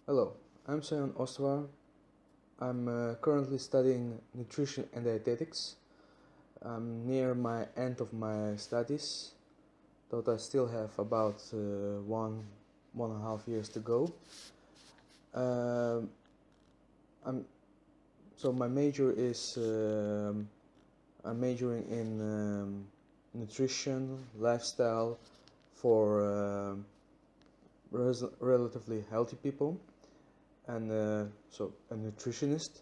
Hello, I'm Sayan Ostvar. I'm currently studying nutrition and dietetics. I'm near my end of my studies, though I still have about 1.5 years to go. Um, I'm so my major is I'm majoring in nutrition, lifestyle for relatively healthy people, and so a nutritionist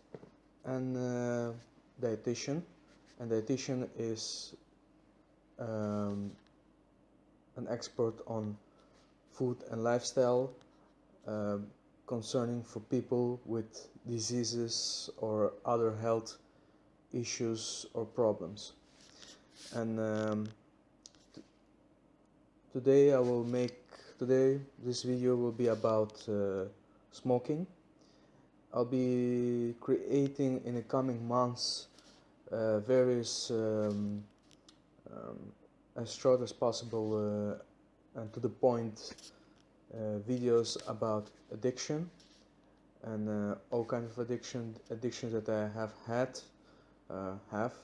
and dietitian. And dietitian is um, an expert on food and lifestyle uh, concerning for people with diseases or other health issues or problems. And today I will make today this video will be about smoking. I'll be creating in the coming months various um, as short as possible and to the point videos about addiction and all kinds of addictions that I have had have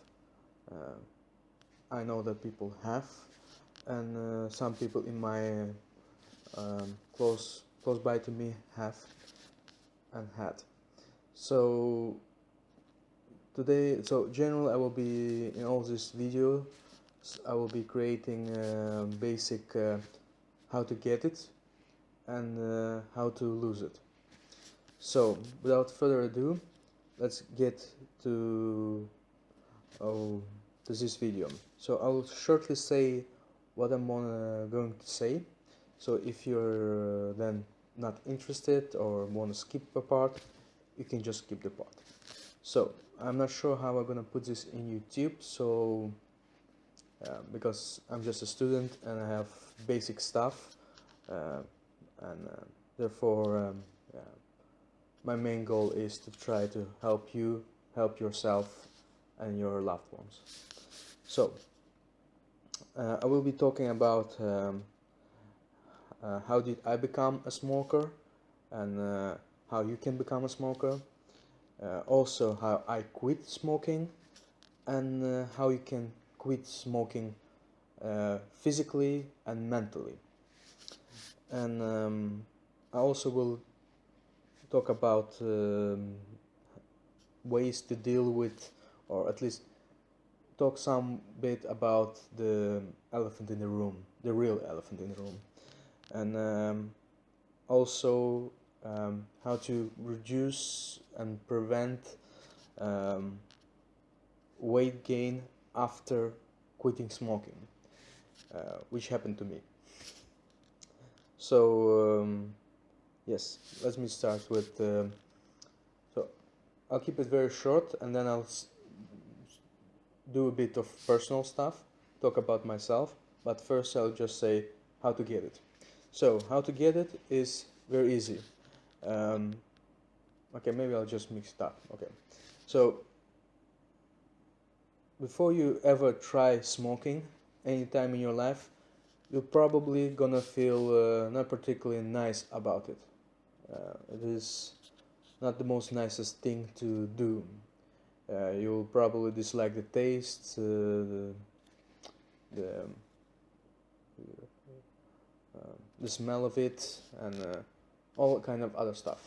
I know that people have, and some people in my close by to me have and had. So today, so generally I will be in all this video I will be creating basic how to get it and how to lose it. So without further ado, let's get to oh, to this video. So I'll shortly say what I'm going to say. So if you're then not interested or want to skip a part, you can just skip the part. So I'm not sure how I'm gonna put this in YouTube. So because I'm just a student and I have basic stuff, and therefore yeah, my main goal is to try to help you, help yourself and your loved ones. So I will be talking about how did I become a smoker and how you can become a smoker, also how I quit smoking and how you can quit smoking physically and mentally. And I also will talk about ways to deal with, or at least talk some bit about the elephant in the room, the real elephant in the room, and also how to reduce and prevent um, weight gain after quitting smoking, which happened to me. So yes, let me start with. So I'll keep it very short, and then I'll do a bit of personal stuff, talk about myself. But first, I'll just say how to get it. So how to get it is very easy. Um, okay, maybe I'll just mix it up. Okay, so before you ever try smoking anytime in your life, you're probably gonna feel not particularly nice about it. It is not the most nicest thing to do. You'll probably dislike the taste, the, the smell of it, and all kind of other stuff.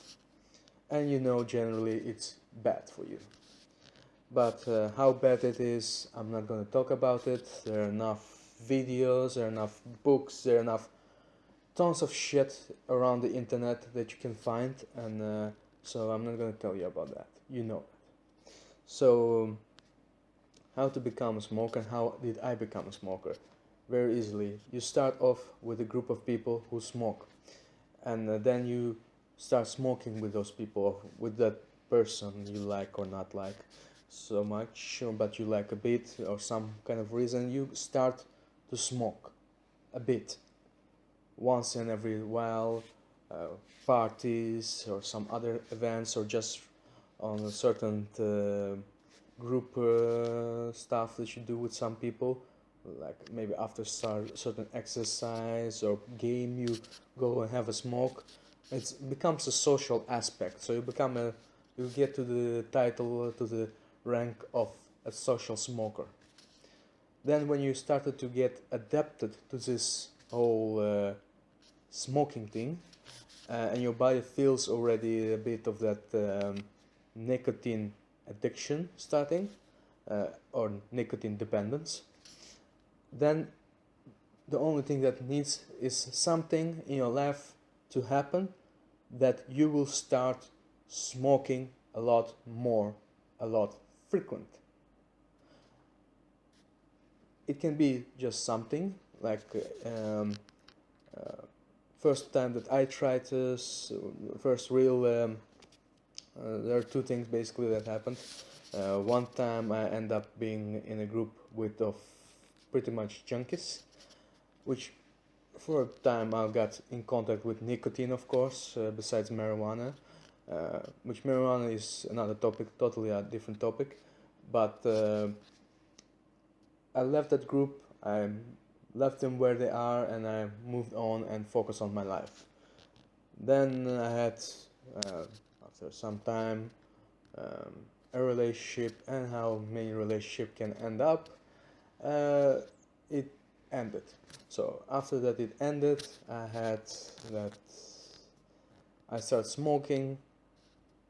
And you know generally it's bad for you. But how bad it is, I'm not going to talk about it. There are enough videos, there are enough books, there are enough tons of shit around the internet that you can find, and so I'm not going to tell you about that. You know it. So, how to become a smoker and how did I become a smoker? Very easily. You start off with a group of people who smoke, and then you start smoking with those people, with that person you like or not like so much, but you like a bit or some kind of reason, you start to smoke a bit once in every while, parties or some other events, or just on a certain group stuff that you do with some people, like maybe after certain exercise or game you go and have a smoke, it becomes a social aspect. So you get to the title, to the rank of a social smoker. Then when you started to get adapted to this whole smoking thing, and your body feels already a bit of that nicotine addiction starting, or nicotine dependence, then the only thing that needs is something in your life to happen that you will start smoking a lot more, a lot frequent. It can be just something like first time that I tried this, first real, there are two things basically that happened. One time I end up being in a group of pretty much junkies, which for a time I got in contact with nicotine, of course, besides marijuana, which marijuana is another topic, totally a different topic, but I left that group, I left them where they are, and I moved on and focused on my life. Then I had, after some time, a relationship, and how many relationships can end up, it ended. So after that it ended, I started smoking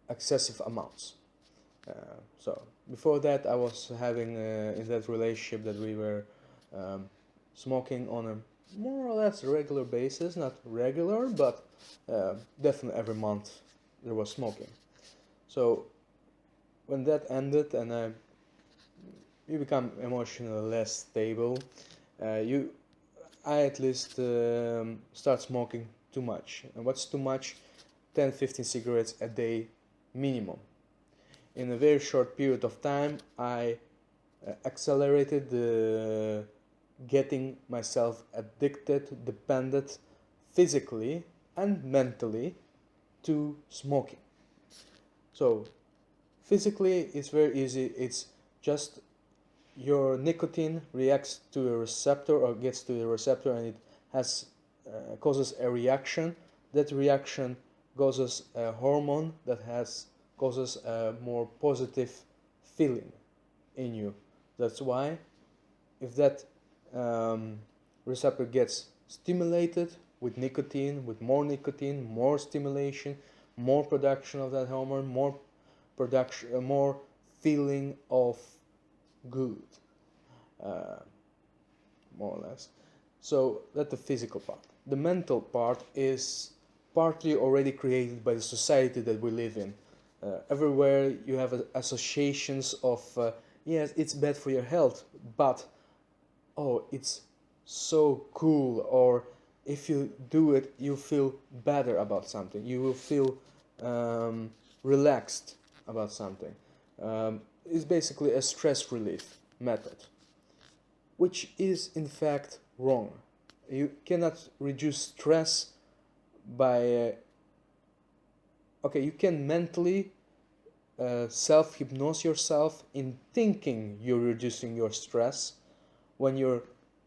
excessive amounts. So before that I was having in that relationship that we were smoking on a more or less regular basis, not regular, but definitely every month there was smoking. So when that ended and you become emotionally less stable, I at least start smoking too much. And what's too much? 10-15 cigarettes a day minimum. In a very short period of time, I accelerated the getting myself addicted, dependent physically and mentally to smoking. So physically it's very easy. It's just your nicotine reacts to a receptor or gets to the receptor, and it has causes a reaction. That reaction causes a hormone that causes a more positive feeling in you. That's why if that receptor gets stimulated with nicotine, with more stimulation, more production of that hormone, more production, more feeling of good, more or less. So that's the physical part. The mental part is partly already created by the society that we live in. Everywhere you have associations of yes, it's bad for your health, but oh, it's so cool, or if you do it you feel better about something, you will feel relaxed about something. It's basically a stress relief method, which is in fact wrong. You cannot reduce stress by okay, you can mentally self-hypnose yourself in thinking you're reducing your stress when you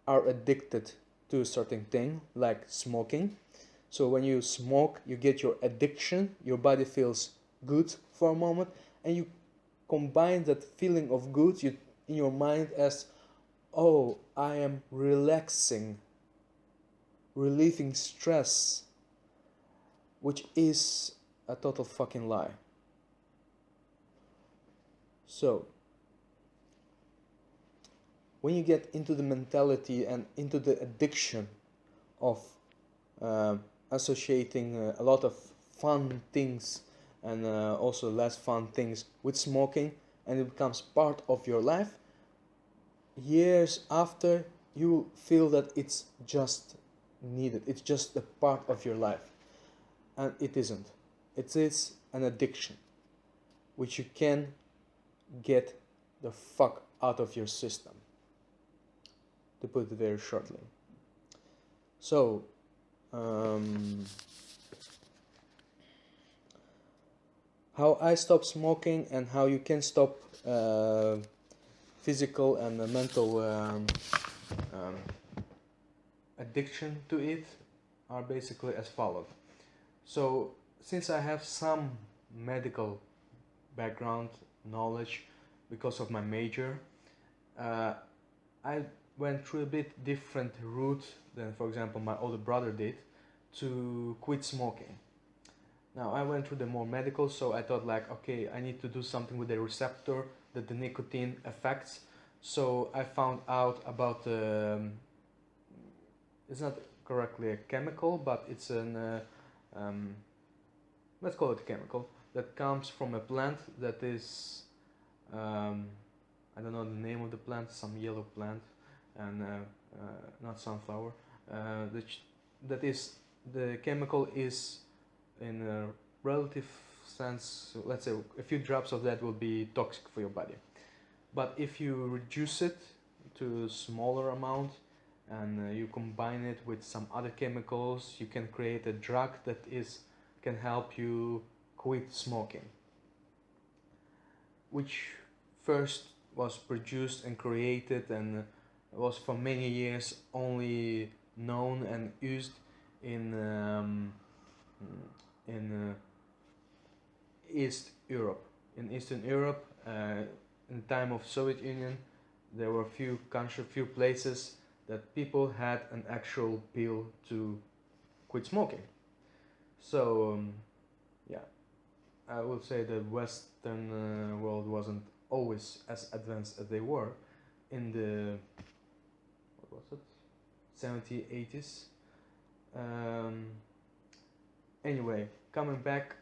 are addicted to a certain thing like smoking. So when you smoke, you get your addiction, your body feels good for a moment, and you combine that feeling of good in your mind as, oh, I am relaxing, relieving stress, which is a total fucking lie. So when you get into the mentality and into the addiction of associating a lot of fun things and also less fun things with smoking, and it becomes part of your life, years after you feel that it's just needed, it's just a part of your life, and it isn't. It is an addiction which you can get the fuck out of your system, to put it very shortly. So how I stopped smoking and how you can stop physical and mental addiction to it are basically as follows. So since I have some medical background knowledge because of my major, uh, I went through a bit different route than, for example, my older brother did to quit smoking. Now I went through the more medical, so I thought like, okay, I need to do something with the receptor that the nicotine affects. So I found out about it's not correctly a chemical, but it's an let's call it a chemical that comes from a plant that is I don't know the name of the plant, some yellow plant, and not sunflower. That that is the chemical is in a relative sense. So let's say a few drops of that will be toxic for your body, but if you reduce it to a smaller amount and you combine it with some other chemicals, you can create a drug that is can help you quit smoking, which first was produced and created and was for many years only known and used in in East Europe. In Eastern Europe, in the time of Soviet Union, there were few countries, few places that people had an actual pill to quit smoking. So yeah, I would say the Western world wasn't always as advanced as they were in the what was it 70s, 80s. Anyway, coming back,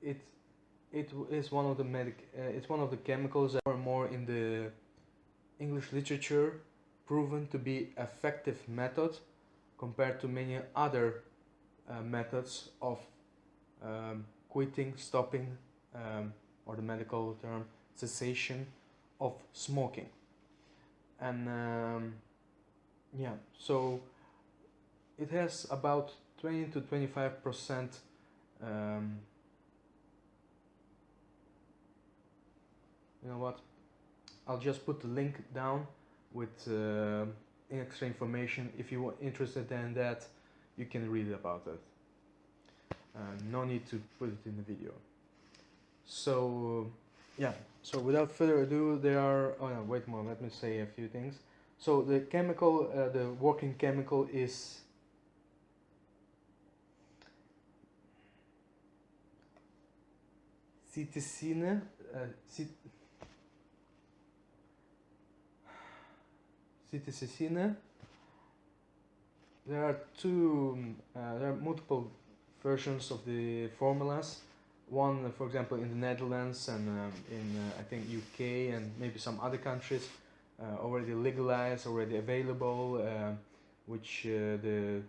it it is one of the it's one of the chemicals that are more in the English literature proven to be effective method compared to many other methods of quitting, stopping, or the medical term cessation of smoking. And yeah, so it has about 20 to 25%. You know what? I'll just put the link down with extra information. If you are interested in that, you can read about it. No need to put it in the video. So yeah, so without further ado, there are, oh no, wait more, let me say a few things. So the chemical, the working chemical is cessation, cessation. There are there are multiple versions of the formulas. One, for example, in the Netherlands and in I think UK and maybe some other countries, already legalized, already available, which the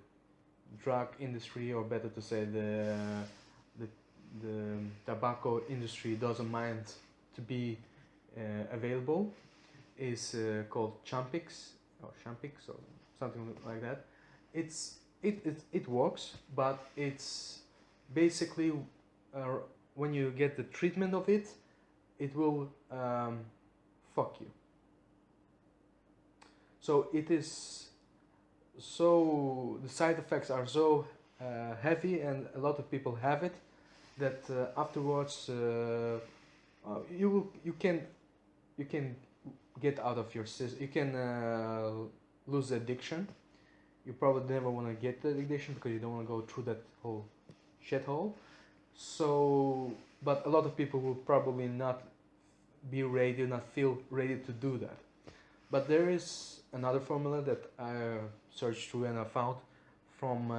drug industry, or better to say the tobacco industry, doesn't mind to be available, is called Champix or Champix or something like that. It works, but it's basically when you get the treatment of it, it will fuck you. So it is so the side effects are so heavy, and a lot of people have it that afterwards you can get out of your system. You can lose the addiction. You probably never want to get the addiction because you don't want to go through that whole shithole. So, but a lot of people will probably not be ready, not feel ready to do that. But there is another formula that I searched through and I found from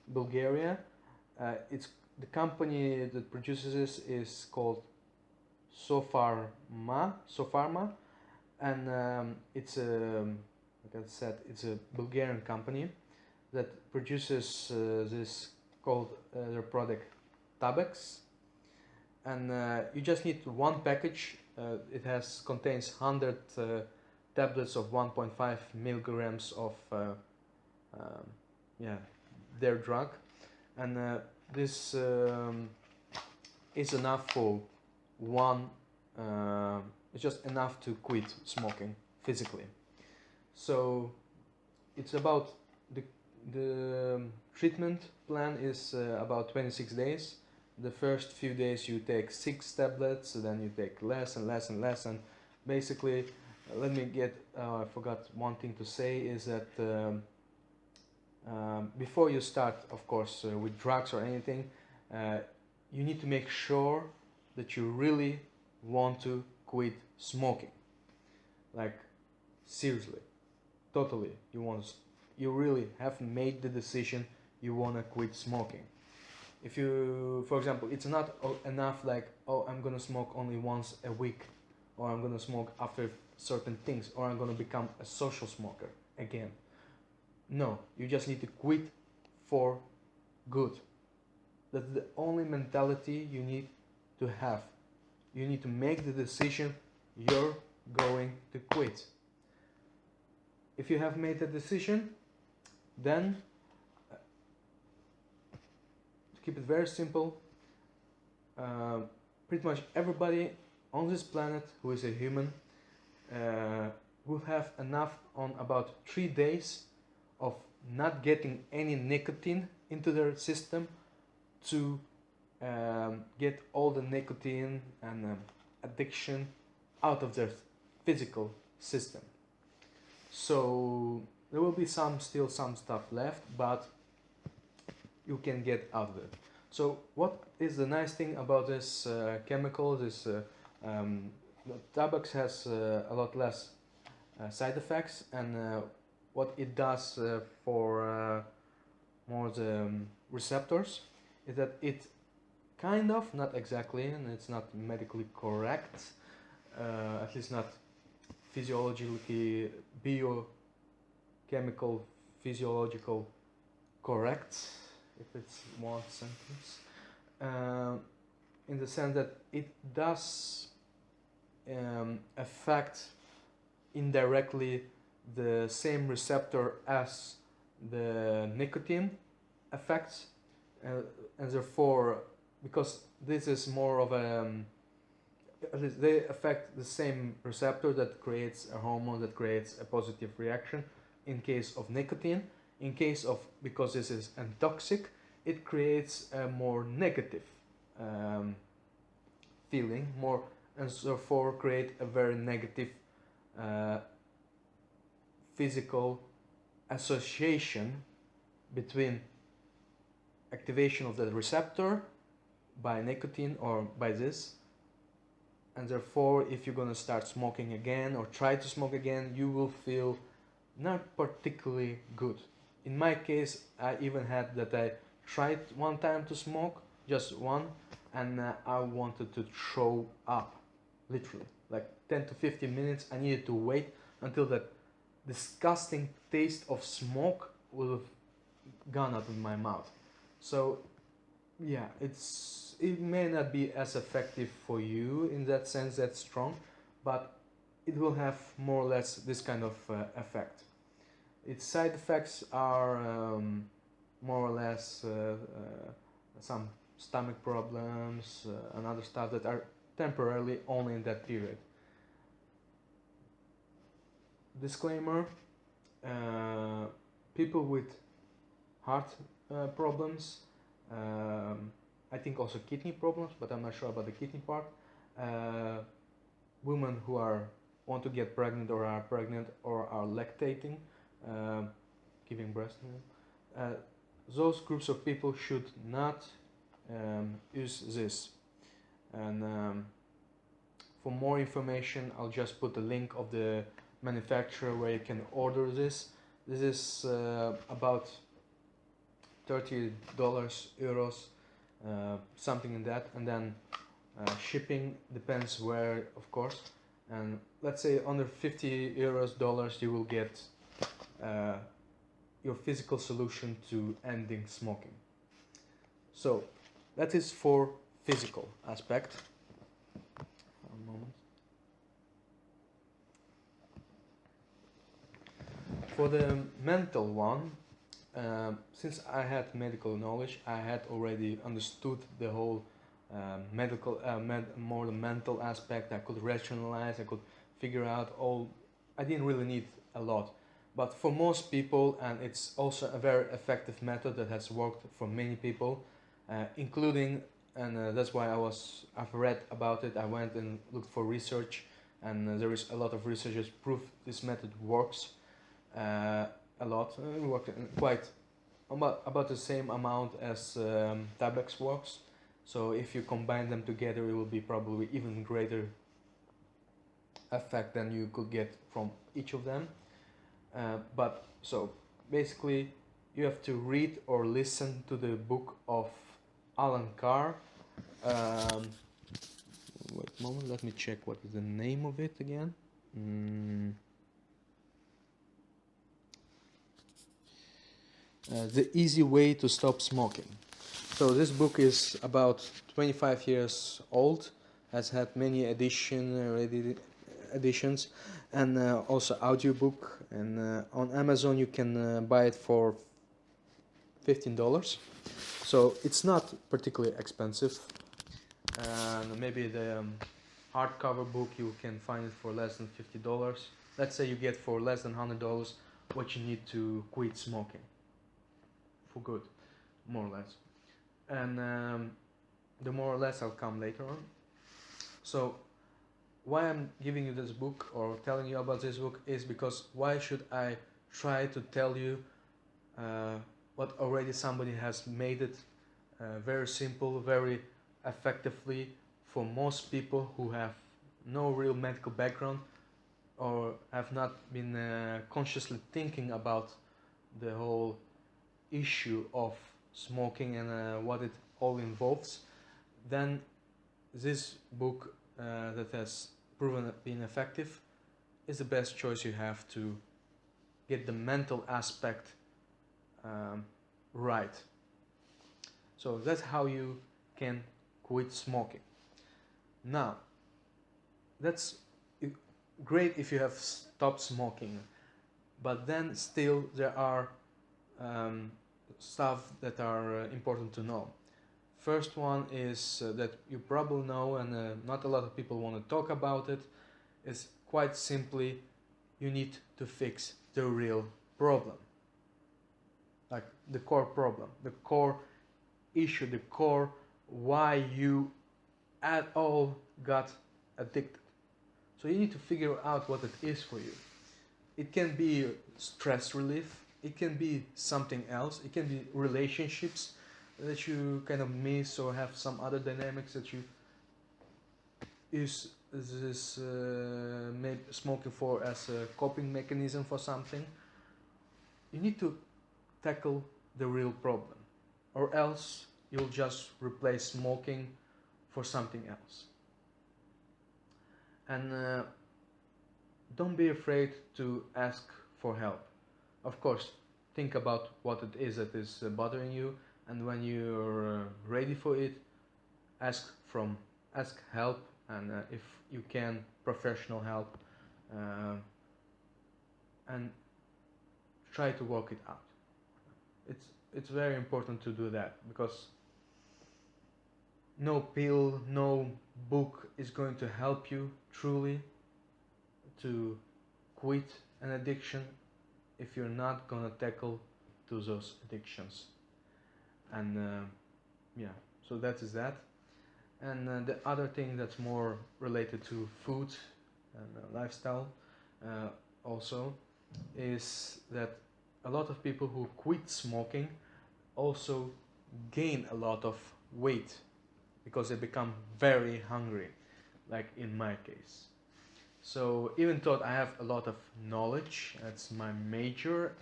Bulgaria. It's the company that produces this is called Sofarma, and it's a, like I said, it's a Bulgarian company that produces this called their product Tabex, and you just need one package. It contains 100 tablets of 1.5 milligrams of yeah, their drug, and this is enough for one. It's just enough to quit smoking physically. So it's about the treatment plan is about 26 days. The first few days you take 6 tablets, then you take less and less and less, and basically, let me get, I forgot one thing to say is that before you start, of course, with drugs or anything, you need to make sure that you really want to quit smoking. Like, seriously, totally, you really have made the decision you want to quit smoking. If you, for example, it's not enough like, oh, I'm gonna smoke only once a week, or I'm gonna smoke after certain things, or I'm gonna become a social smoker again. No, you just need to quit for good. That's the only mentality you need to have. You need to make the decision you're going to quit. If you have made a decision, then to keep it very simple, pretty much everybody on this planet who is a human will have enough on about 3 days of not getting any nicotine into their system to get all the nicotine and addiction out of their physical system. So there will be still some stuff left, but you can get out of it. So what is the nice thing about this chemical? This tobacco has a lot less side effects, and what it does for more the receptors is that it kind of, not exactly, and it's not medically correct, at least not physiologically, biochemical, physiological correct, if it's one sentence, in the sense that it does affect indirectly the same receptor as the nicotine affects, and therefore, because this is more of a, at least they affect the same receptor that creates a hormone that creates a positive reaction in case of nicotine. In case of, because this is toxic, it creates a more negative feeling, more, and therefore create a very negative physical association between activation of the receptor by nicotine or by this, and therefore if you're gonna start smoking again or try to smoke again, you will feel not particularly good. In my case, I even had that I tried one time to smoke, just one, and I wanted to throw up, literally, like 10 to 15 minutes. I needed to wait until that disgusting taste of smoke would have gone out of my mouth. So yeah, it may not be as effective for you in that sense, that strong, but it will have more or less this kind of effect. Its side effects are more or less some stomach problems and other stuff that are temporarily only in that period. Disclaimer, people with heart problems, I think also kidney problems, but I'm not sure about the kidney part, women who want to get pregnant or are pregnant or are lactating, giving breast milk, those groups of people should not use this. And for more information, I'll just put the link of the manufacturer where you can order this. This is about $30, euros, something in that, and then shipping depends where, of course, and let's say under 50 euros, dollars, you will get your physical solution to ending smoking. So that is for physical aspect. One moment. For the mental one, since I had medical knowledge, I had already understood the whole more the mental aspect. I could rationalize, I could figure out all. I didn't really need a lot, But for most people, and it's also a very effective method that has worked for many people, including, and that's why I've read about it. I went and looked for research, and there is a lot of researchers prove this method works a lot. It works quite about the same amount as Tabex works. So if you combine them together, it will be probably even greater effect than you could get from each of them. But so basically, you have to read or listen to the book of Alan Carr. Wait a moment, let me check what is the name of it again. The Easy Way to Stop Smoking. So this book is about 25 years old, has had many editions, and also audiobook. And on Amazon you can buy it for $15. So it's not particularly expensive. And maybe the hardcover book you can find it for less than $50. Let's say you get for less than $100 what you need to quit smoking for good, more or less. And the more or less I'll come later on. So why I'm giving you this book or telling you about this book is because why should I try to tell you what already somebody has made it very simple, very effectively for most people who have no real medical background or have not been consciously thinking about the whole issue of smoking and what it all involves. Then this book that has proven being effective is the best choice you have to get the mental aspect right. So that's how you can quit smoking. Now, that's great if you have stopped smoking, but then still there are stuff that are important to know. First one is that you probably know, and not a lot of people want to talk about it, is quite simply you need to fix the real problem. Like the core problem, the core issue, the core why you at all got addicted. So you need to figure out what it is for you. It can be stress relief, it can be something else, it can be relationships that you kind of miss or have some other dynamics that you use this smoking for as a coping mechanism for something. You need to tackle the real problem, or else you'll just replace smoking for something else. And don't be afraid to ask for help. Of course, think about what it is that is bothering you, and when you're ready for it, ask help, and if you can, professional help, and try to work it out. It's very important to do that, because no pill, no book is going to help you truly to quit an addiction if you're not gonna tackle to those addictions. And so that is that. And the other thing that's more related to food and lifestyle also is that a lot of people who quit smoking also gain a lot of weight because they become very hungry, like in my case. So even though I have a lot of knowledge, that's my major,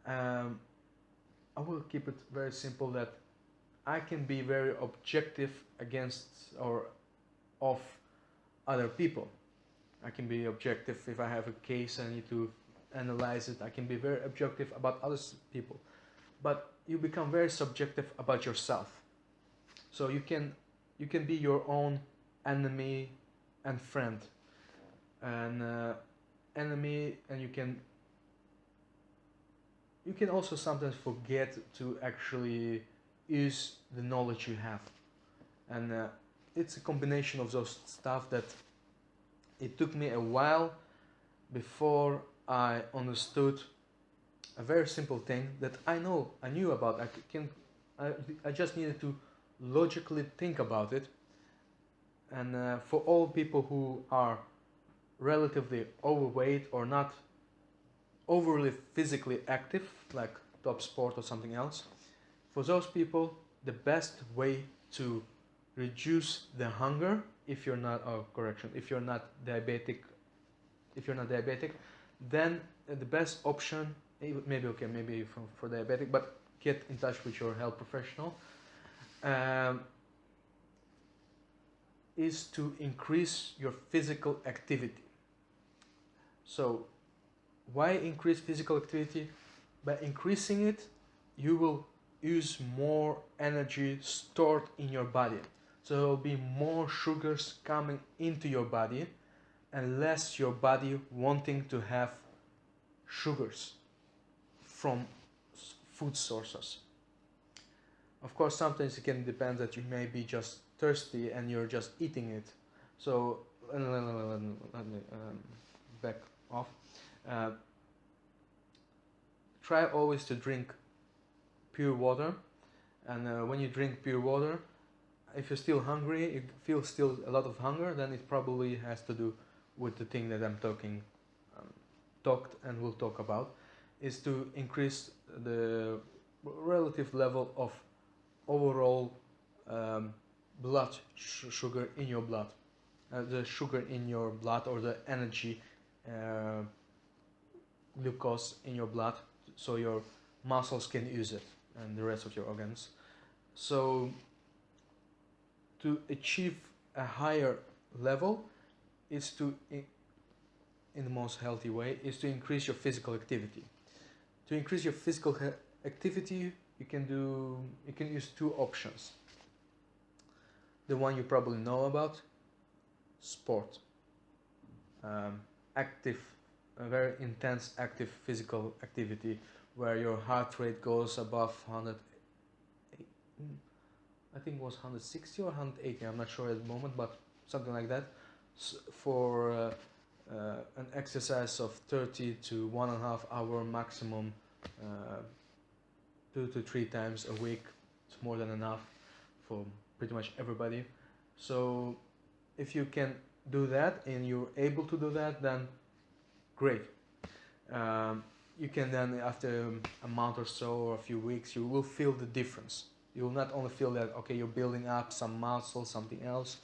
I will keep it very simple that I can be very objective against or of other people. I can be objective if I have a case I need to analyze it. I can be very objective about other people. But you become very subjective about yourself. So you can be your own enemy and friend. And enemy, and you can also sometimes forget to actually use the knowledge you have. And it's a combination of those stuff that it took me a while before I understood a very simple thing that I knew about. I just needed to logically think about it. And for all people who are relatively overweight or not overly physically active, like top sport or something else, for those people, the best way to reduce the hunger, if you're not, if you're not diabetic, then the best option, maybe for diabetic, but get in touch with your health professional, is to increase your physical activity. So why increase physical activity? By increasing it, you will use more energy stored in your body. So there will be more sugars coming into your body and less your body wanting to have sugars from food sources. Of course, sometimes it can depend that you may be just thirsty and you're just eating it. So let me back off. Try always to drink pure water, and when you drink pure water, if you're still hungry, you feel still a lot of hunger, then it probably has to do with the thing that I'm talked and will talk about, is to increase the relative level of overall blood sugar in your blood, the sugar in your blood, or the energy glucose in your blood, so your muscles can use it and the rest of your organs. So to achieve a higher level is to, in the most healthy way, is to increase your physical activity. To increase your physical activity, you can use two options. The one you probably know about, sport. A very intense active physical activity where your heart rate goes above 100, I think it was 160 or 180, I'm not sure at the moment, but something like that, for an exercise of 30 to 1.5 hour maximum, 2 to 3 times a week. It's more than enough for pretty much everybody. So if you can do that and you're able to do that, then great. You can then, after a month or so or a few weeks, you will feel the difference. You will not only feel that, okay, you're building up some muscle, something else,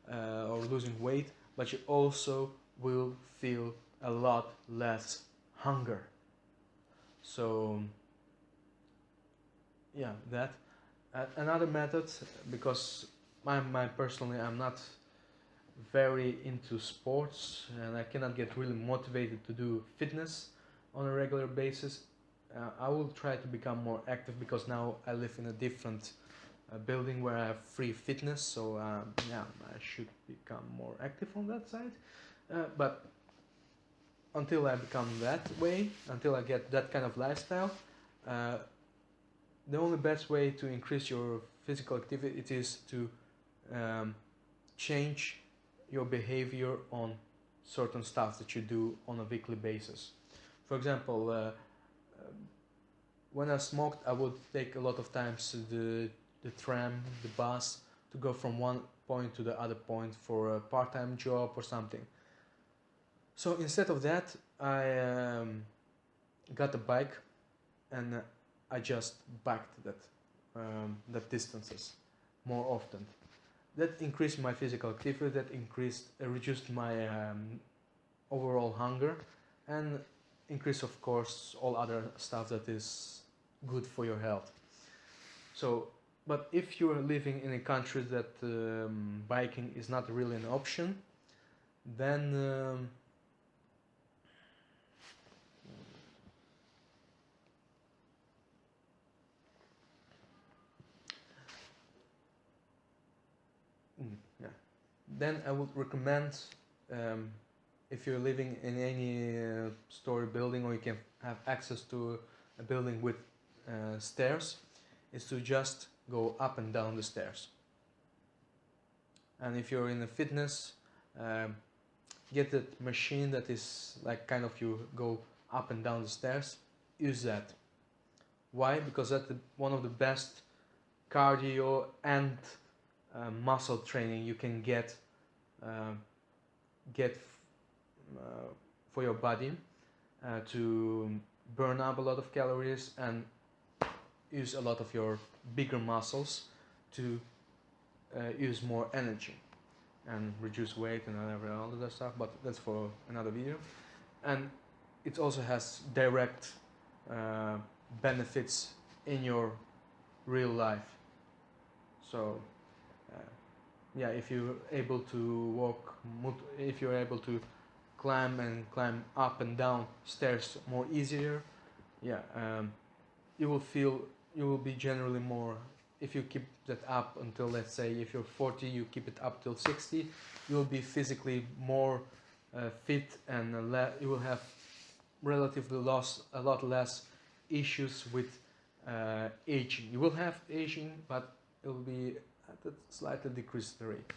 or losing weight, but you also will feel a lot less hunger. So yeah, that. Another method, because personally I'm not very into sports and I cannot get really motivated to do fitness on a regular basis. I will try to become more active, because now I live in a different building where I have free fitness, so yeah, I should become more active on that side. But until I become that way, until I get that kind of lifestyle, the only best way to increase your physical activity is to change your behavior on certain stuff that you do on a weekly basis. For example, when I smoked, I would take a lot of times the tram, the bus, to go from one point to the other point for a part-time job or something. So instead of that, I got a bike and I just biked that distances more often. That increased my physical activity, that reduced my overall hunger, and increase, of course, all other stuff that is good for your health. So, but if you are living in a country that biking is not really an option, then then I would recommend, if you're living in any story building, or you can have access to a building with stairs, is to just go up and down the stairs. And if you're in a fitness, get that machine that is like kind of you go up and down the stairs. Use that. Why? Because that's one of the best cardio and muscle training you can get uh, get for your body to burn up a lot of calories and use a lot of your bigger muscles to use more energy and reduce weight and all of that stuff, but that's for another video. And it also has direct benefits in your real life. So yeah, if you're able to walk, if you're able to climb up and down stairs more easier, yeah, you will be generally more. If you keep that up until, let's say, if you're 40, you keep it up till 60, you will be physically more fit, and you will have relatively a lot less issues with aging. You will have aging, but it will be at a slightly decreased rate.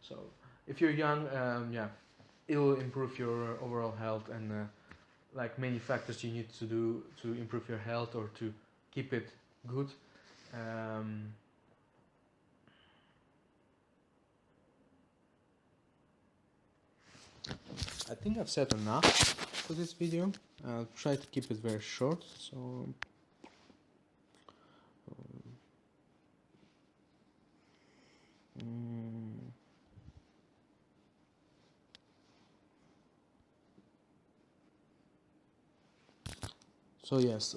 So if you're young, yeah, it will improve your overall health, and like many factors you need to do to improve your health or to keep it good. I think I've said enough for this video. I'll try to keep it very short. So so yes,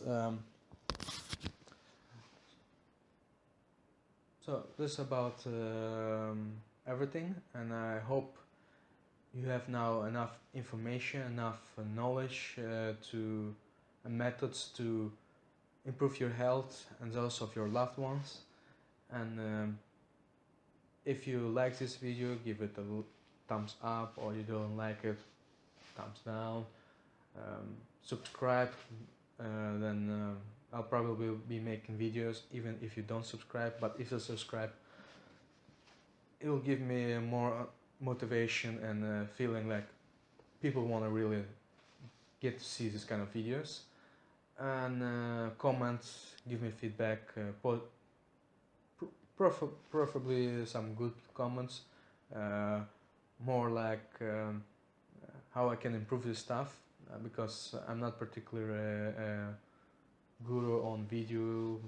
so this is about everything, and I hope you have now enough information, enough knowledge and methods to improve your health and those of your loved ones. And if you like this video, give it a thumbs up, or you don't like it, thumbs down. Subscribe, then I'll probably be making videos even if you don't subscribe, but if you subscribe, it will give me more motivation and feeling like people want to really get to see this kind of videos. And comments, give me feedback, preferably some good comments, more like how I can improve this stuff, because I'm not particularly a guru on video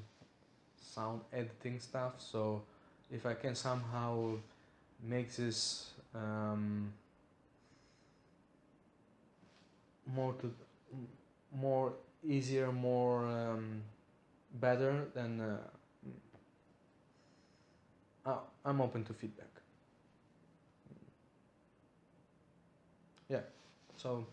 sound editing stuff. So if I can somehow make this more easier, more better, then I'm open to feedback. Yeah, so